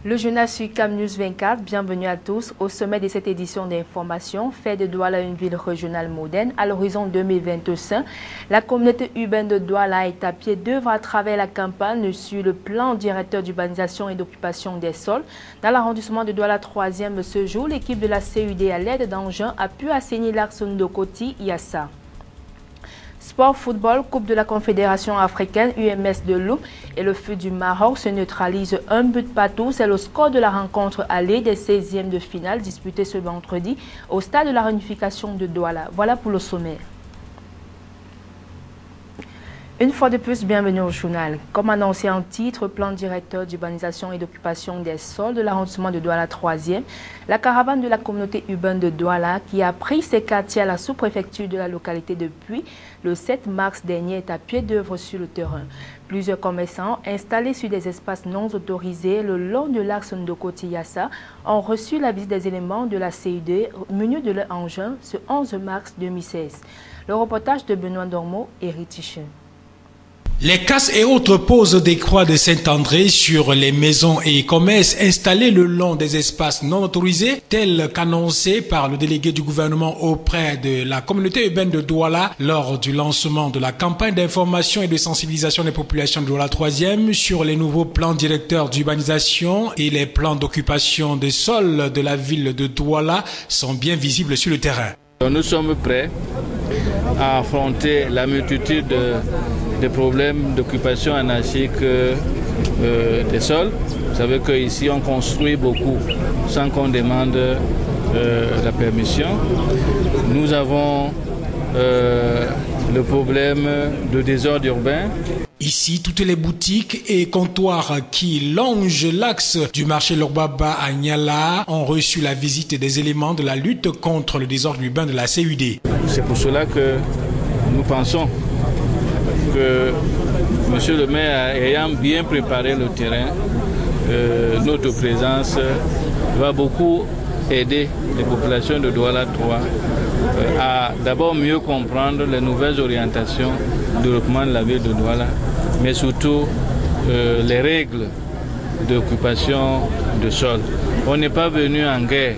Le journal sur Cam News 24, bienvenue à tous. Au sommet de cette édition d'information, fait de Douala une ville régionale moderne à l'horizon 2025, la communauté urbaine de Douala est à pied d'œuvre à travers la campagne sur le plan directeur d'urbanisation et d'occupation des sols. Dans l'arrondissement de Douala 3e ce jour, l'équipe de la CUD à l'aide d'engins a pu assainir l'axe Ndokoti-Yassa. Sport football, Coupe de la Confédération africaine UMS de Lou et le feu du Maroc se neutralise un but partout. C'est le score de la rencontre allée des 16e de finale disputée ce vendredi au stade de la réunification de Douala. Voilà pour le sommaire. Une fois de plus, bienvenue au journal. Comme annoncé en titre, plan directeur d'urbanisation et d'occupation des sols de l'arrondissement de Douala 3e, la caravane de la communauté urbaine de Douala, qui a pris ses quartiers à la sous-préfecture de la localité depuis le 7 mars dernier, est à pied d'œuvre sur le terrain. Plusieurs commerçants installés sur des espaces non autorisés le long de l'axe Ndokoti-Yassa ont reçu la visite des éléments de la CUD munis de leur engin ce 11 mars 2016. Le reportage de Benoît Dormo et Ritichin. Les casses et autres poses des croix de Saint-André sur les maisons et commerces installés le long des espaces non autorisés, tels qu'annoncés par le délégué du gouvernement auprès de la communauté urbaine de Douala lors du lancement de la campagne d'information et de sensibilisation des populations de Douala 3e sur les nouveaux plans directeurs d'urbanisation et les plans d'occupation des sols de la ville de Douala sont bien visibles sur le terrain. Nous sommes prêts à affronter la multitude des problèmes d'occupation anarchique des sols. Vous savez qu'ici on construit beaucoup sans qu'on demande la permission. Nous avons le problème de désordre urbain. Ici, toutes les boutiques et comptoirs qui longent l'axe du marché Lorbaba à Niala ont reçu la visite des éléments de la lutte contre le désordre urbain de la CUD. C'est pour cela que nous pensons que M. le maire, ayant bien préparé le terrain, notre présence va beaucoup aider les populations de Douala 3 à d'abord mieux comprendre les nouvelles orientations de développement de la ville de Douala, mais surtout les règles d'occupation de sol. On n'est pas venu en guerre.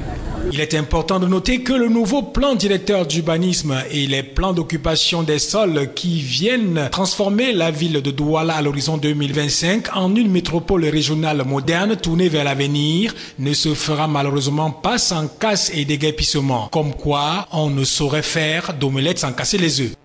Il est important de noter que le nouveau plan directeur d'urbanisme et les plans d'occupation des sols qui viennent transformer la ville de Douala à l'horizon 2025 en une métropole régionale moderne tournée vers l'avenir ne se fera malheureusement pas sans casse et déguerpissement. Comme quoi, on ne saurait faire d'omelette sans casser les œufs.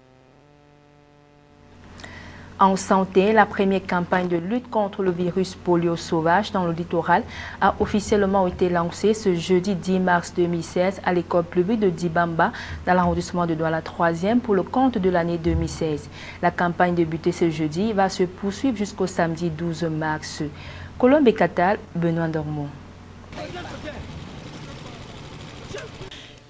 En santé, la première campagne de lutte contre le virus polio sauvage dans le littoral a officiellement été lancée ce jeudi 10 mars 2016 à l'école publique de Dibamba dans l'arrondissement de Douala 3e pour le compte de l'année 2016. La campagne débutée ce jeudi va se poursuivre jusqu'au samedi 12 mars. Colombe et Catal, Benoît Dormont.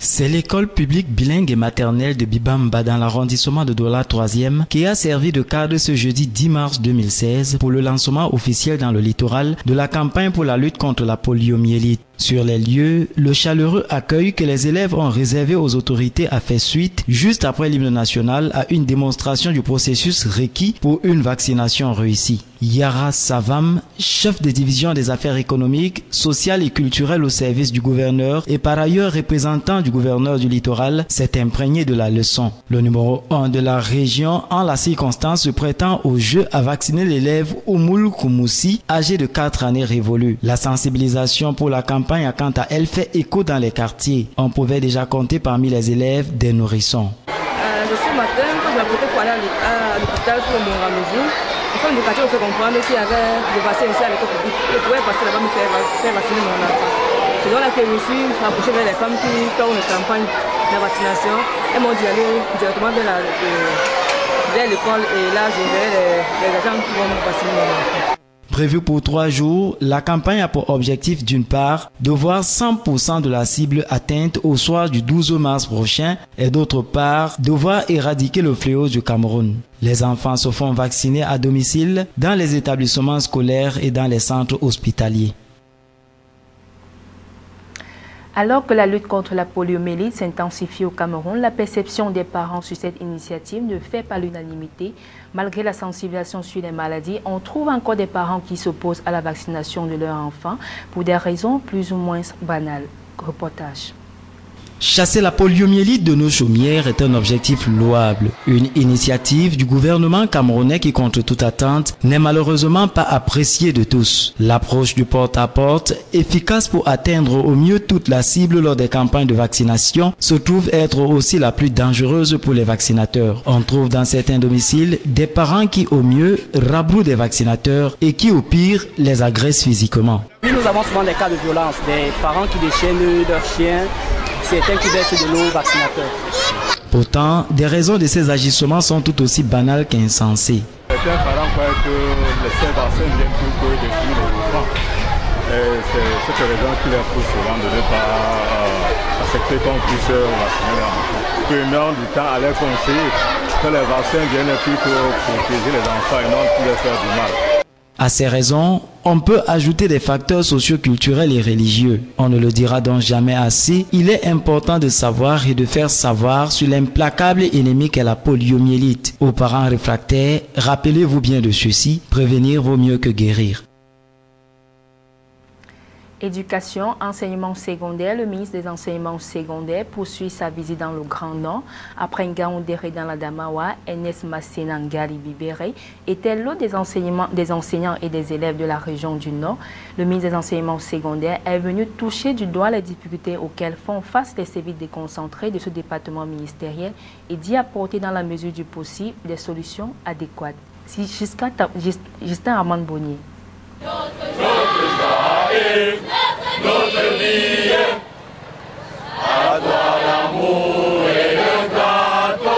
C'est l'école publique bilingue et maternelle de Bibamba dans l'arrondissement de Douala 3e qui a servi de cadre ce jeudi 10 mars 2016 pour le lancement officiel dans le littoral de la campagne pour la lutte contre la poliomyélite. Sur les lieux, le chaleureux accueil que les élèves ont réservé aux autorités a fait suite, juste après l'hymne national, à une démonstration du processus requis pour une vaccination réussie. Yara Savam, chef de division des affaires économiques, sociales et culturelles au service du gouverneur et par ailleurs représentant du gouverneur du littoral, s'est imprégné de la leçon. Le numéro 1 de la région, en la circonstance, se prêtant au jeu, a vacciné l'élève Oumoul Koumoussi, âgé de 4 années révolues. La sensibilisation pour la campagne a quant à elle fait écho dans les quartiers. On pouvait déjà compter parmi les élèves des nourrissons. Ce matin, quand je m'apprêtais pour aller à l'hôpital pour mon ramaison, les femmes du quartier ont fait comprendre qu'il y avait des vaccins ici à l'école publique. Je pouvais passer là-bas me faire vacciner mon enfant. C'est donc là que je me suis rapproché vers les femmes qui font une campagne de vaccination. Elles m'ont dit aller directement vers l'école et là je verrai les agents qui vont me vacciner mon enfant. Prévu pour 3 jours, la campagne a pour objectif d'une part de voir 100% de la cible atteinte au soir du 12 mars prochain et d'autre part de voir éradiquer le fléau du Cameroun. Les enfants se font vacciner à domicile, dans les établissements scolaires et dans les centres hospitaliers. Alors que la lutte contre la poliomyélite s'intensifie au Cameroun, la perception des parents sur cette initiative ne fait pas l'unanimité. Malgré la sensibilisation sur les maladies, on trouve encore des parents qui s'opposent à la vaccination de leurs enfants pour des raisons plus ou moins banales. Reportage. Chasser la poliomyélite de nos chaumières est un objectif louable. Une initiative du gouvernement camerounais qui, contre toute attente, n'est malheureusement pas appréciée de tous. L'approche du porte-à-porte, efficace pour atteindre au mieux toute la cible lors des campagnes de vaccination, se trouve être aussi la plus dangereuse pour les vaccinateurs. On trouve dans certains domiciles des parents qui, au mieux, rabrouent des vaccinateurs et qui, au pire, les agressent physiquement. Oui, nous avons souvent des cas de violence, des parents qui déchaînent leurs chiens, certains qui versent de l'eau vaccinateur. Pourtant, des raisons de ces agissements sont tout aussi banales qu'insensées. Certains parents croient que les vaccins viennent plus que détruire les enfants. C'est cette raison qui les pousse souvent de ne pas accepter qu'on puisse vacciner les enfants. Prenons du temps à les conseiller que les vaccins viennent plus que protéger les enfants et non pour les faire du mal. À ces raisons, on peut ajouter des facteurs socio-culturels et religieux. On ne le dira donc jamais assez, il est important de savoir et de faire savoir sur l'implacable ennemi qu'est la poliomyélite. Aux parents réfractaires, rappelez-vous bien de ceci, prévenir vaut mieux que guérir. Éducation, enseignement secondaire, le ministre des Enseignements secondaires poursuit sa visite dans le Grand Nord. Après Ngaoundéré dans la Damawa, Ernest Masséna Ngali Bibéré était l'hôte des enseignants et des élèves de la région du Nord. Le ministre des Enseignements secondaires est venu toucher du doigt les difficultés auxquelles font face les services déconcentrés de ce département ministériel et d'y apporter dans la mesure du possible des solutions adéquates. Justin Armand Bonnier. Notre vie, à toi l'amour et le gâteau.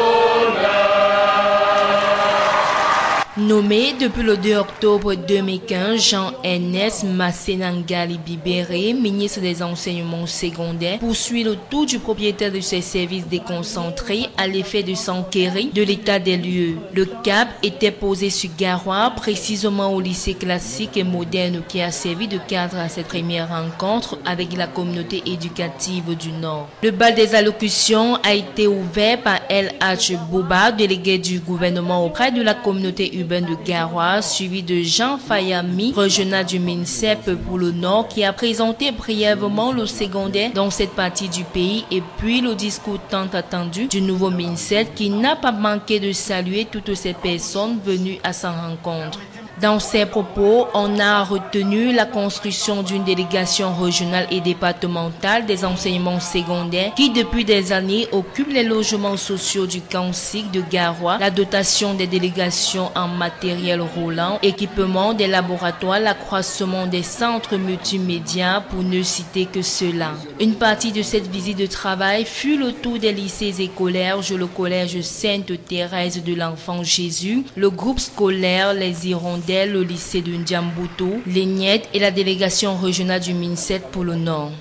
Nommé depuis le 2 octobre 2015, Jean-Ernest Masséna Ngali Bibéré, ministre des Enseignements secondaires, poursuit le tour du propriétaire de ces services déconcentrés à l'effet de s'enquérir de l'état des lieux. Le cap était posé sur Garoua, précisément au lycée classique et moderne qui a servi de cadre à cette première rencontre avec la communauté éducative du Nord. Le bal des allocutions a été ouvert par LH Boba, délégué du gouvernement auprès de la communauté urbaine de Garoua, suivi de Jean Fayami, régional du MINSEP pour le Nord, qui a présenté brièvement le secondaire dans cette partie du pays, et puis le discours tant attendu du nouveau MINSEP qui n'a pas manqué de saluer toutes ces personnes venues à sa rencontre. Dans ses propos, on a retenu la construction d'une délégation régionale et départementale des enseignements secondaires qui, depuis des années, occupe les logements sociaux du Council de Garoua, la dotation des délégations en matériel roulant, équipement des laboratoires, l'accroissement des centres multimédia, pour ne citer que cela. Une partie de cette visite de travail fut le tour des lycées et collèges, le collège Sainte-Thérèse de l'Enfant Jésus, le groupe scolaire Les Hirondelles, le lycée de Ndiambuto, l'ENIET et la délégation régionale du MINSEP pour le Nord.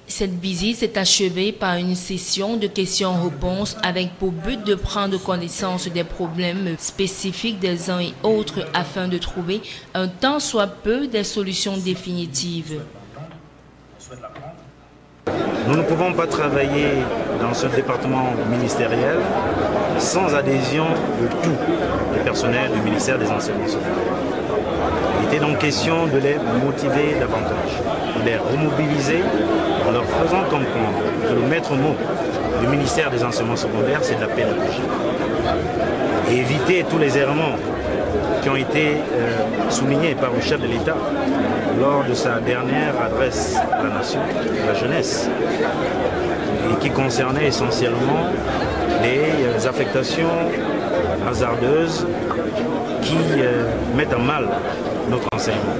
Cette visite s'est achevée par une session de questions-réponses avec pour but de prendre connaissance des problèmes spécifiques des uns et autres afin de trouver un tant soit peu des solutions définitives. Nous ne pouvons pas travailler dans ce département ministériel sans adhésion de tout le personnel du ministère des Enseignements secondaires. Il était donc question de les motiver davantage, de les remobiliser en leur faisant comprendre que le maître mot du ministère des Enseignements secondaires, c'est de la pédagogie. Et éviter tous les errements qui ont été soulignés par le chef de l'État lors de sa dernière adresse à la nation, à la jeunesse, et qui concernait essentiellement les affectations hasardeuses qui mettent à mal notre enseignement.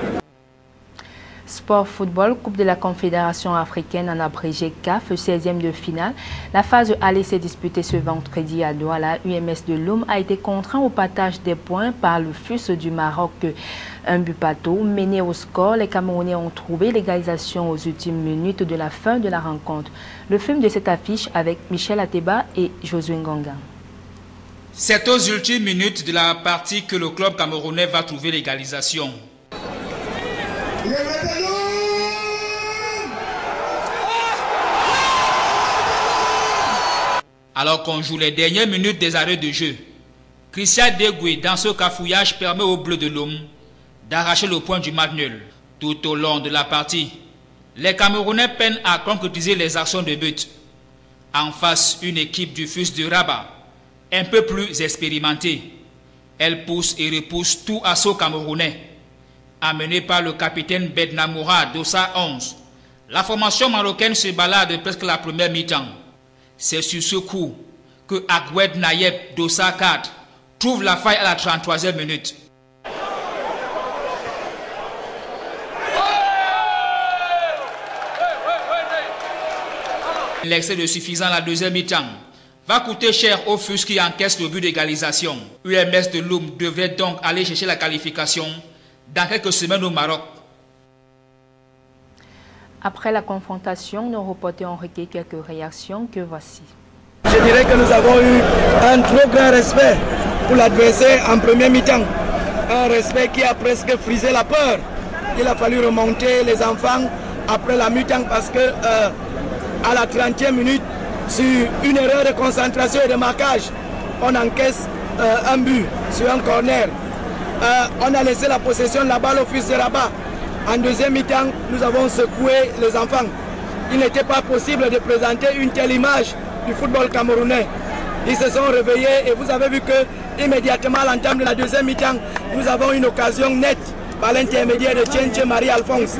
Sport football, Coupe de la Confédération africaine en abrégé CAF, 16e de finale. La phase aller s'est disputée ce vendredi à Douala. UMS de Loum a été contraint au partage des points par le FUS du Maroc. Un but partout. Mené au score, les Camerounais ont trouvé l'égalisation aux ultimes minutes de la fin de la rencontre. Le film de cette affiche avec Michel Ateba et Josué Ngonga. C'est aux ultimes minutes de la partie que le club camerounais va trouver l'égalisation. Alors qu'on joue les dernières minutes des arrêts de jeu, Christian Degoué, dans ce cafouillage, permet aux Bleus de l'Homme d'arracher le point du match nul. Tout au long de la partie, les Camerounais peinent à concrétiser les actions de but. En face, une équipe du FUS de Rabat, un peu plus expérimentée. Elle pousse et repousse tout assaut camerounais. Amenée par le capitaine Bednamoura d'Ossa 11, la formation marocaine se balade presque la première mi-temps. C'est sur ce coup que Agoued Nayeb d'Ossa 4 trouve la faille à la 33e minute. L'excès de suffisant à la deuxième mi-temps va coûter cher au FUS qui encaisse le but d'égalisation. UMS de Loum devrait donc aller chercher la qualification dans quelques semaines au Maroc. Après la confrontation, nos reporters ont recueilli quelques réactions que voici. Je dirais que nous avons eu un trop grand respect pour l'adversaire en première mi-temps. Un respect qui a presque frisé la peur. Il a fallu remonter les enfants après la mi-temps parce que à la 30e minute, sur une erreur de concentration et de marquage, on encaisse un but sur un corner. On a laissé la possession de la balle au FUS de Rabat. En deuxième mi-temps, nous avons secoué les enfants. Il n'était pas possible de présenter une telle image du football camerounais. Ils se sont réveillés et vous avez vu que immédiatement à l'entame de la deuxième mi-temps, nous avons une occasion nette par l'intermédiaire de Tchenche Marie-Alphonse.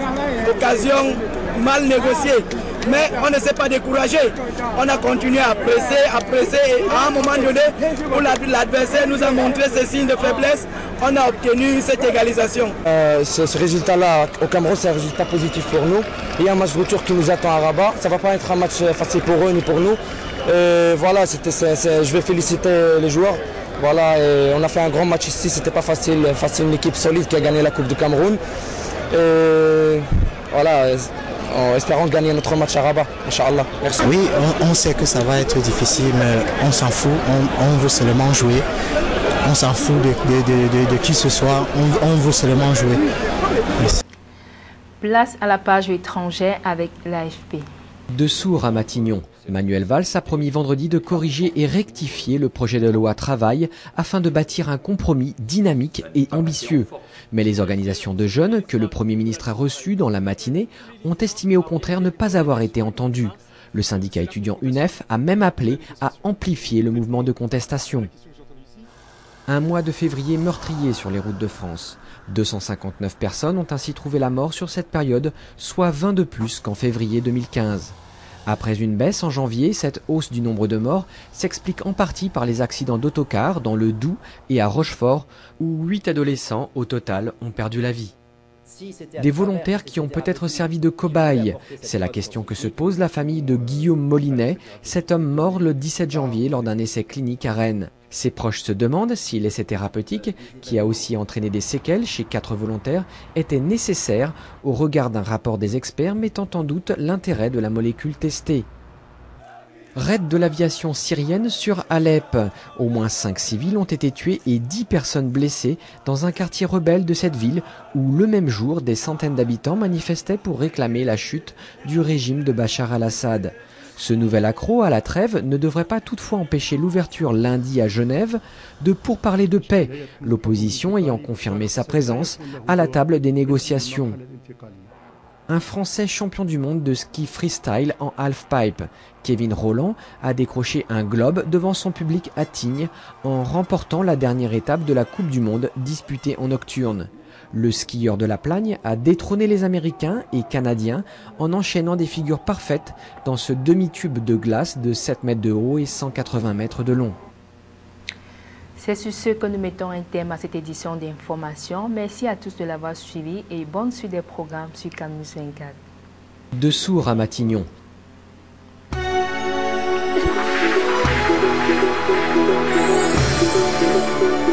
Occasion mal négociée. Mais on ne s'est pas découragé. On a continué à presser et à un moment donné où l'adversaire nous a montré ses signes de faiblesse, on a obtenu cette égalisation. Ce résultat-là au Cameroun, c'est un résultat positif pour nous. Il y a un match retour qui nous attend à Rabat. Ça ne va pas être un match facile pour eux ni pour nous. Voilà, je vais féliciter les joueurs. Voilà, on a fait un grand match ici, c'était pas facile. Face à une équipe solide qui a gagné la Coupe du Cameroun. Voilà. En espérant gagner notre match à Rabat, Inch'Allah. Merci. Oui, on sait que ça va être difficile, mais on s'en fout, on veut seulement jouer. On s'en fout de qui ce soit, on veut seulement jouer. Merci. Place à la page étrangère avec l'AFP. De Sourds à Matignon, Manuel Valls a promis vendredi de corriger et rectifier le projet de loi travail afin de bâtir un compromis dynamique et ambitieux. Mais les organisations de jeunes que le Premier ministre a reçues dans la matinée ont estimé au contraire ne pas avoir été entendues. Le syndicat étudiant UNEF a même appelé à amplifier le mouvement de contestation. Un mois de février meurtrier sur les routes de France. 259 personnes ont ainsi trouvé la mort sur cette période, soit 20 de plus qu'en février 2015. Après une baisse en janvier, cette hausse du nombre de morts s'explique en partie par les accidents d'autocars dans le Doubs et à Rochefort, où 8 adolescents au total ont perdu la vie. Des volontaires qui ont peut-être servi de cobayes, c'est la question que se pose la famille de Guillaume Molinet, cet homme mort le 17 janvier lors d'un essai clinique à Rennes. Ses proches se demandent si l'essai thérapeutique, qui a aussi entraîné des séquelles chez 4 volontaires, était nécessaire au regard d'un rapport des experts mettant en doute l'intérêt de la molécule testée. Raid de l'aviation syrienne sur Alep. Au moins 5 civils ont été tués et 10 personnes blessées dans un quartier rebelle de cette ville où le même jour des centaines d'habitants manifestaient pour réclamer la chute du régime de Bachar al-Assad. Ce nouvel accroc à la trêve ne devrait pas toutefois empêcher l'ouverture lundi à Genève de pourparlers de paix, l'opposition ayant confirmé sa présence à la table des négociations. Un Français champion du monde de ski freestyle en halfpipe, Kevin Rolland, a décroché un globe devant son public à Tignes en remportant la dernière étape de la Coupe du Monde disputée en nocturne. Le skieur de la Plagne a détrôné les Américains et Canadiens en enchaînant des figures parfaites dans ce demi-tube de glace de 7 mètres de haut et 180 mètres de long. C'est sur ce que nous mettons un terme à cette édition d'information. Merci à tous de l'avoir suivi et bonne suite des programmes sur CamNews 24. De Sourds à Matignon. Thank you.